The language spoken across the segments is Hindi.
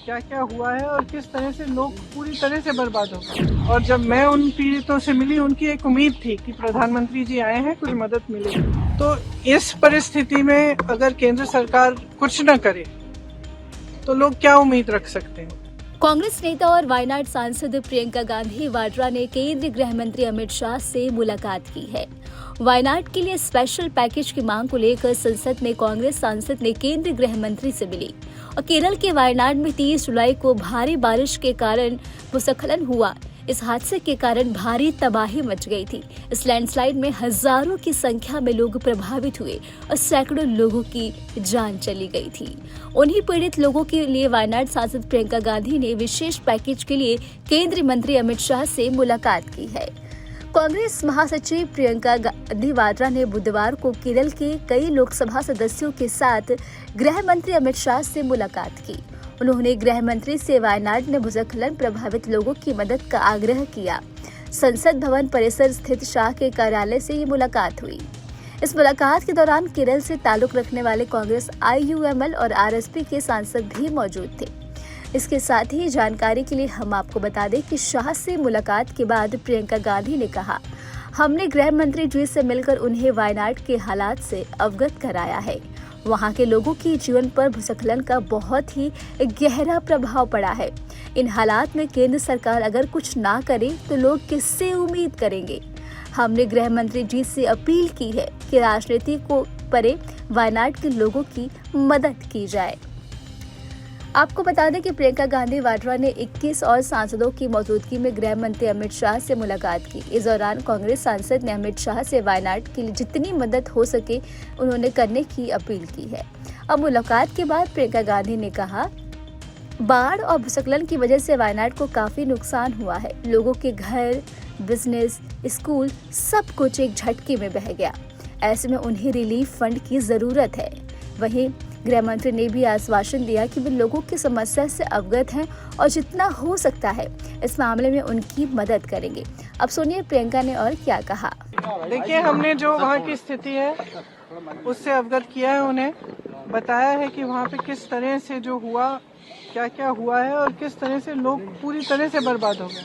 क्या क्या हुआ है और किस तरह से लोग पूरी तरह से बर्बाद हो गए। और जब मैं उन पीड़ितों से मिली, उनकी एक उम्मीद थी कि प्रधानमंत्री जी आए हैं, कुछ मदद मिलेगी। तो इस परिस्थिति में अगर केंद्र सरकार कुछ न करे तो लोग क्या उम्मीद रख सकते हैं। कांग्रेस नेता और वायनाड सांसद प्रियंका गांधी वाड्रा ने केंद्रीय गृह मंत्री अमित शाह से मुलाकात की है। वायनाड के लिए स्पेशल पैकेज की मांग को लेकर संसद में कांग्रेस सांसद ने केंद्रीय गृह मंत्री से मिली और केरल के वायनाड में 30 जुलाई को भारी बारिश के कारण भूस्खलन हुआ। इस हादसे के कारण भारी तबाही मच गई थी। इस लैंडस्लाइड में हजारों की संख्या में लोग प्रभावित हुए और सैकड़ों लोगों की जान चली गई थी। उन्हीं पीड़ित लोगों के लिए वायनाड सांसद प्रियंका गांधी ने विशेष पैकेज के लिए केंद्रीय मंत्री अमित शाह से मुलाकात की है। कांग्रेस महासचिव प्रियंका गांधी वाड्रा ने बुधवार को केरल के कई लोकसभा सदस्यों के साथ गृह मंत्री अमित शाह से मुलाकात की। उन्होंने गृह मंत्री से वायनाड में भूस्खलन प्रभावित लोगों की मदद का आग्रह किया। संसद भवन परिसर स्थित शाह के कार्यालय से ये मुलाकात हुई। इस मुलाकात के दौरान केरल से ताल्लुक रखने वाले कांग्रेस, IUML और RSP के सांसद भी मौजूद थे। इसके साथ ही जानकारी के लिए हम आपको बता दें कि शाह से मुलाकात के बाद प्रियंका गांधी ने कहा, हमने गृह मंत्री जी से मिलकर उन्हें वायनाड के हालात से अवगत कराया है। वहां के लोगों के जीवन पर भूस्खलन का बहुत ही गहरा प्रभाव पड़ा है। इन हालात में केंद्र सरकार अगर कुछ ना करे तो लोग किससे उम्मीद करेंगे। हमने गृह मंत्री जी से अपील की है कि राजनीति को परे वायनाड के लोगों की मदद की जाए। आपको बता दें कि प्रियंका गांधी वाड्रा ने 21 और सांसदों की मौजूदगी में गृह मंत्री अमित शाह से मुलाकात की। इस दौरान कांग्रेस सांसद ने अमित शाह से वायनाड के लिए जितनी मदद हो सके उन्होंने करने की अपील की है। अब मुलाकात के बाद प्रियंका गांधी ने कहा, बाढ़ और भूस्खलन की वजह से वायनाड को काफी नुकसान हुआ है। लोगों के घर, बिजनेस, स्कूल सब कुछ एक झटके में बह गया। ऐसे में उन्हें रिलीफ फंड की जरूरत है। वहीं गृह मंत्री ने भी आश्वासन दिया कि वे लोगों की समस्या से अवगत हैं और जितना हो सकता है इस मामले में उनकी मदद करेंगे। अब सुनिए प्रियंका ने और क्या कहा। देखिए, हमने जो वहाँ की स्थिति है उससे अवगत किया है, उन्हें बताया है कि वहाँ पे किस तरह से जो हुआ, क्या क्या हुआ है और किस तरह से लोग पूरी तरह से बर्बाद हो गए,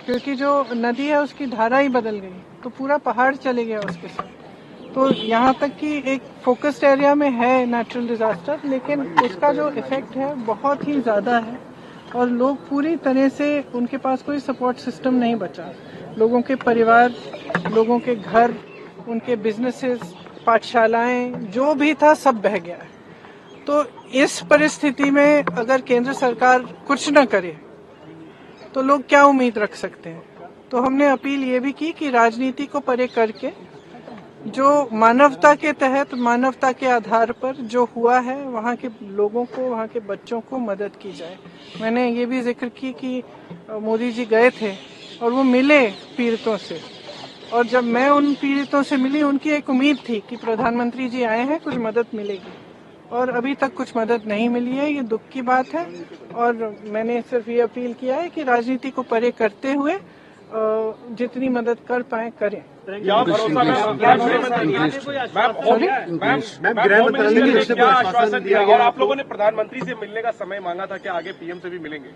क्योंकि जो नदी है उसकी धारा ही बदल गई, तो पूरा पहाड़ चले गया उसके साथ। तो यहाँ तक कि एक फोकस्ड एरिया में है नेचुरल डिजास्टर, लेकिन उसका जो इफेक्ट है बहुत ही ज्यादा है और लोग पूरी तरह से, उनके पास कोई सपोर्ट सिस्टम नहीं बचा। लोगों के परिवार, लोगों के घर, उनके बिजनेसेस, पाठशालाएं, जो भी था सब बह गया है। तो इस परिस्थिति में अगर केंद्र सरकार कुछ न करे तो लोग क्या उम्मीद रख सकते हैं। तो हमने अपील ये भी की कि राजनीति को परे करके जो मानवता के तहत, मानवता के आधार पर जो हुआ है, वहाँ के लोगों को, वहाँ के बच्चों को मदद की जाए। मैंने ये भी जिक्र की कि मोदी जी गए थे और वो मिले पीड़ितों से, और जब मैं उन पीड़ितों से मिली, उनकी एक उम्मीद थी कि प्रधानमंत्री जी आए हैं, कुछ मदद मिलेगी, और अभी तक कुछ मदद नहीं मिली है। ये दुख की बात है और मैंने सिर्फ ये अपील किया है कि राजनीति को परे करते हुए जितनी मदद कर पाए करें। क्या भरोसा आश्वासन दिया और आप लोगों ने प्रधानमंत्री से मिलने का समय मांगा था, क्या आगे PM से भी मिलेंगे?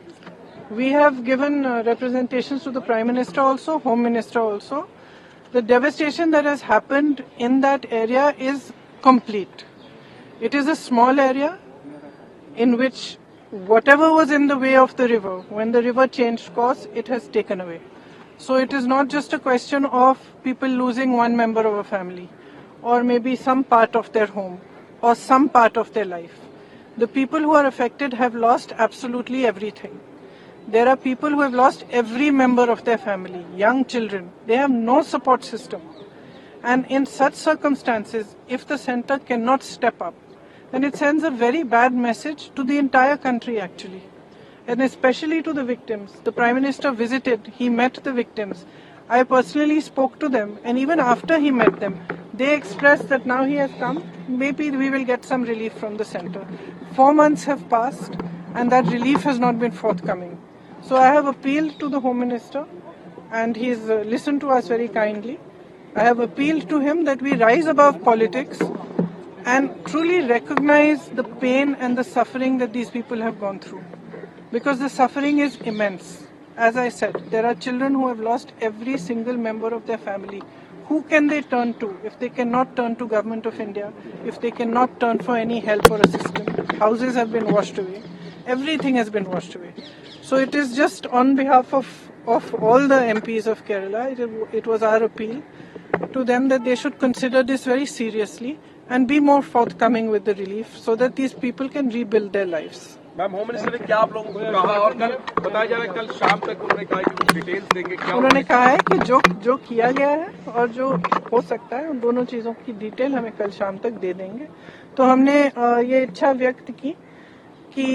We have given representations to the Prime Minister also, Home Minister also. The devastation that has happened in that area is complete. It is a small area in which whatever was in the way of the river, when the river changed course, it has taken away. So it is not just a question of people losing one member of a family or maybe some part of their home or some part of their life. The people who are affected have lost absolutely everything. There are people who have lost every member of their family, young children. They have no support system. And in such circumstances, if the center cannot step up, then it sends a very bad message to the entire country actually. And especially to the victims. The Prime Minister visited, he met the victims. I personally spoke to them, and even after he met them, they expressed that now he has come, maybe we will get some relief from the center. 4 months have passed and that relief has not been forthcoming. So I have appealed to the Home Minister and he's listened to us very kindly. I have appealed to him that we rise above politics and truly recognize the pain and the suffering that these people have gone through. Because the suffering is immense. As I said, there are children who have lost every single member of their family. Who can they turn to if they cannot turn to Government of India, if they cannot turn for any help or assistance? Houses have been washed away. Everything has been washed away. So it is just on behalf of all the MPs of Kerala, it was our appeal to them that they should consider this very seriously and be more forthcoming with the relief so that these people can rebuild their lives. Ma'am, home minister ने क्या आप लोगों को कहा, और कल बताया जा रहा है कल शाम तक उन्होंने कहा कि कुछ डिटेल्स देंगे, क्या उन्होंने कहा है कि जो किया गया है और जो हो सकता है उन दोनों चीजों की डिटेल हमें कल शाम तक दे देंगे. तो हमने ये इच्छा व्यक्त की कि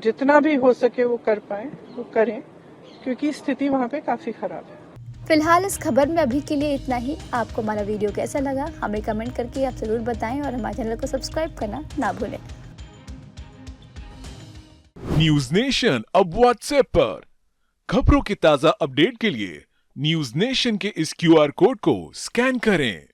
जितना भी हो सके वो कर पाए वो करें, क्योंकि स्थिति वहाँ पे काफी खराब है. फिलहाल इस खबर में अभी के लिए इतना ही. आपको हमारा वीडियो कैसा लगा हमें कमेंट करके आप जरूर बताएं और हमारे चैनल को सब्सक्राइब करना ना भूलें. न्यूज नेशन अब व्हाट्सएप पर खबरों के ताजा अपडेट के लिए न्यूज नेशन के इस QR कोड को स्कैन करें.